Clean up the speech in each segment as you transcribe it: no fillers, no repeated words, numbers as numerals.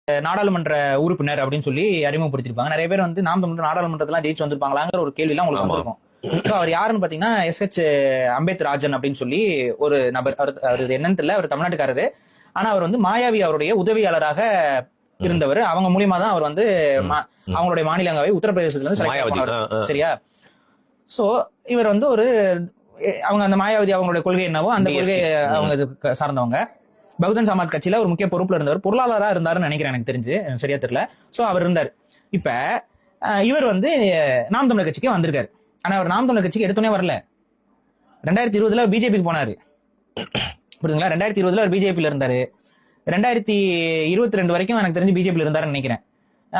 நாடாளுமன்ற உறுப்பினர் அப்படின்னு சொல்லி அறிமுகப்படுத்திருப்பாங்க. நிறைய பேர் வந்து நாம் தமிழர் நாடாளுமன்றத்தெல்லாம் ஜெயிச்சு வந்திருப்பாங்களாங்கிற ஒரு கேள்வி எல்லாம் உங்களுக்கு வந்திருக்கும். அவர் யாருன்னு பாத்தீங்கன்னா SH அம்பேத்ராஜன் அப்படின்னு சொல்லி ஒரு நபர். அவர் என்னன்னு தெரியல, அவர் தமிழ்நாட்டுக்காரரு. ஆனா அவர் வந்து மாயாவி அவருடைய உதவியாளராக இருந்தவர். அவங்க மூலியமா தான் அவர் வந்து அவங்களுடைய மாநிலங்களவை உத்தரப்பிரதேசத்துல இருந்து செலக்ட் பண்ணுவார். சரியா? சோ இவர் வந்து ஒரு அவங்க அந்த மாயாவதி அவங்களுடைய கொள்கை என்னவோ அந்த கொள்கையை அவங்க சார்ந்தவங்க. பகுஜன் சமாஜ் கட்சியில ஒரு முக்கிய பொறுப்புல இருந்தவர், பொருளாளரா இருந்தாருன்னு நினைக்கிறேன், எனக்கு தெரிஞ்சு, சரியா தெரியல. சோ அவர் இருந்தார். இப்ப இவர் வந்து நாம் தமிழர் கட்சிக்கு வந்திருக்காரு. ஆனா அவர் நாம் தமிழர் கட்சிக்கு எடுத்தோன்னே வரல. 2020 பிஜேபிக்கு போனாரு. புரியுதுங்களா? 2020 அவர் பிஜேபியில இருந்தாரு. 2022 வரைக்கும் எனக்கு தெரிஞ்சு பிஜேபியில இருந்தாருன்னு நினைக்கிறேன்.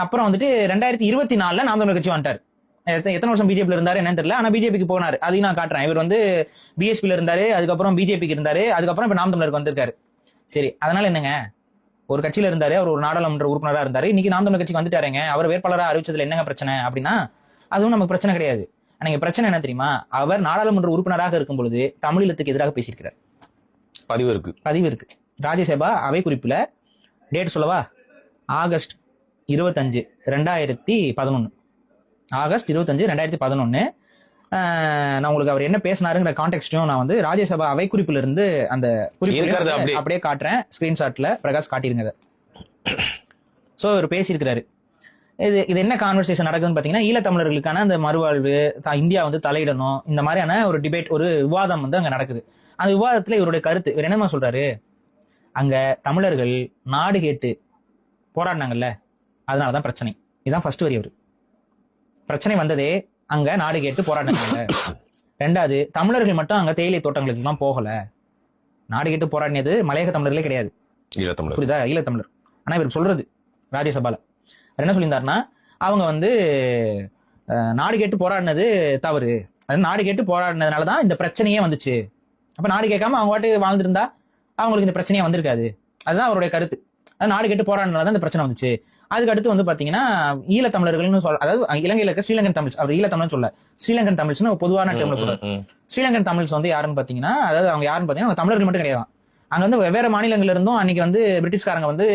அப்புறம் வந்துட்டு 2024 நாம் தமிழர் கட்சி வந்துட்டாரு. எத்தனை வருஷம் பிஜேபியில இருந்தாரு என்னன்னு தெரியல. ஆனா பிஜேபிக்கு போனாரு. அதையும் நான் காட்டுறேன். இவர் வந்து பிஎஸ்பியில இருந்தாரு, அதுக்கப்புறம் பிஜேபிக்கு இருந்தாரு, அதுக்கப்புறம் இப்ப நாம் தமிழருக்கு வந்திருக்காரு. சரி, அதனால என்னங்க, ஒரு கட்சியில இருந்தாரு, அவர் ஒரு நாடாளுமன்ற உறுப்பினரா இருந்தாரு, இன்னைக்கு நாம் தமிழர் கட்சிக்கு வந்துட்டாருங்க, அவர் வேட்பாளராக அறிவிச்சதுல என்னங்க பிரச்சனை அப்படின்னா அதுவும் நமக்கு பிரச்சனை கிடையாது. நீங்க பிரச்சனை என்ன தெரியுமா? அவர் நாடாளுமன்ற உறுப்பினராக இருக்கும் பொழுது தமிழீழத்துக்கு எதிராக பேசியிருக்கிறார். பதிவு இருக்கு. ராஜ்யசபா அவை குறிப்புல டேட் சொல்லவா? ஆகஸ்ட் 25, 2011. ஆகஸ்ட் 25, 2011. நான் உங்களுக்கு அவர் என்ன பேசினாருங்கிற கான்டெக்ஸ்டையும் நான் வந்து ராஜ்யசபா அவை குறிப்புல இருந்து அந்த குறிப்பு அப்படியே காட்டுறேன். ஸ்கிரீன்ஷாட்ல பிரகாஷ் காட்டிருங்க. சோ அவர் பேசியிருக்கிறாரு. இது என்ன கான்வர்சேஷன் நடக்குதுன்னு பாத்தீங்கன்னா, ஈழத்தமிழர்களுக்கான அந்த மறுவாழ்வு, இந்தியா வந்து தலையிடணும், இந்த மாதிரியான ஒரு டிபேட், ஒரு விவாதம் வந்து அங்க நடக்குது. அந்த விவாதத்துல இவருடைய கருத்து இவர் என்னமா சொல்றாரு? அங்க தமிழர்கள் நாடு கேட்டு போராடினாங்கல்ல, அதனாலதான் பிரச்சனை. இதுதான் ஃபர்ஸ்ட் வரி. அவரு பிரச்சனை வந்ததே அங்க நாடு கேட்டு போராடினாங்க. ரெண்டாவது, தமிழர்கள் மட்டும் அங்க தேயிலை தோட்டங்களுக்கு எல்லாம் போகல. நாடு கேட்டு போராடினது மலையக தமிழர்களே கிடையாது, புரியுதா? ஈழத்தமிழர். ஆனா இவர் சொல்றது ராஜ்யசபால என்ன சொல்லியிருந்தாருன்னா, அவங்க வந்து நாடு கேட்டு போராடினது தவறு, நாடு கேட்டு போராடினதுனாலதான் இந்த பிரச்சனையே வந்துச்சு. அப்ப நாடு கேட்காம அவங்க பாட்டு வாழ்ந்துருந்தா அவங்களுக்கு இந்த பிரச்சனையே வந்திருக்காது. அதுதான் அவருடைய கருத்து. நாடு கேட்டு போராடினாலதான் இந்த பிரச்சனை வந்துச்சு. அதுக்கு அடுத்து வந்து பாத்தீங்கன்னா, ஈழத்தமிழர்கள்னு சொல்ல, அதாவது இலங்கையில இருக்க ஸ்ரீலங்கன் தமிழ்ஸ், அவர் ஈழத்தமிழ் சொல்ல, ஸ்ரீலங்கன் தமிழ்ஸ்னு பொதுவான டேர்ம்ல சொல்றாரு. ஸ்ரீலங்கன் தமிழ்ஸ் வந்து யாருன்னு பாத்தீங்கன்னா, அதாவது அவங்க யாருன்னு பாத்தீங்கன்னா தமிழர்கள் மட்டும் கிடையாது. அங்க வந்து வெவ்வேறு மாநிலங்கள்ல இருந்தும் அன்னைக்கு வந்து பிரிட்டிஷ்காரங்க வந்து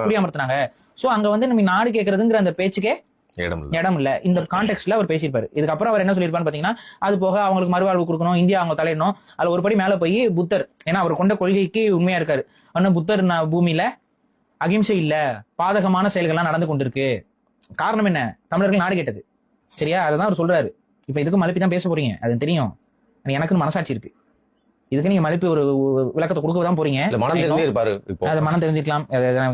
குடியமர்த்தினாங்க. சோ அங்க வந்து நம்ம நாடு கேட்கறதுங்கிற அந்த பேச்சுக்கே இடம் இல்ல. இந்த கான்டெக்ட்ல அவர் பேசியிருப்பாரு. இதுக்கப்புறம் அவர் என்ன சொல்லியிருப்பான்னு பாத்தீங்கன்னா, அது போக அவங்களுக்கு மறுவாழ்வு கொடுக்கணும், இந்தியா அவங்க தலையிடணும். அதுல ஒரு படி மேல போய் புத்தர், ஏன்னா அவர் கொண்ட கொள்கைக்கு உண்மையா இருக்காரு. ஆனா புத்தர் பூமியில அகிம்சை இல்ல, பாதகமான செயல்கள்லாம் நடந்து கொண்டிருக்கு. காரணம் என்ன? தமிழர்கள் நாடு கேட்டது. சரியா? அதான் அவர் சொல்றாரு. இப்ப இதுக்கு மலுப்பி தான் பேச போறீங்க, அது தெரியும். எனக்குன்னு மனசாட்சி இருக்கு. இதுக்கு நீங்க மலுப்பி ஒரு விளக்கத்தை கொடுக்க தான் போறீங்க. அது மனம் தெரிஞ்சிருக்கலாம்.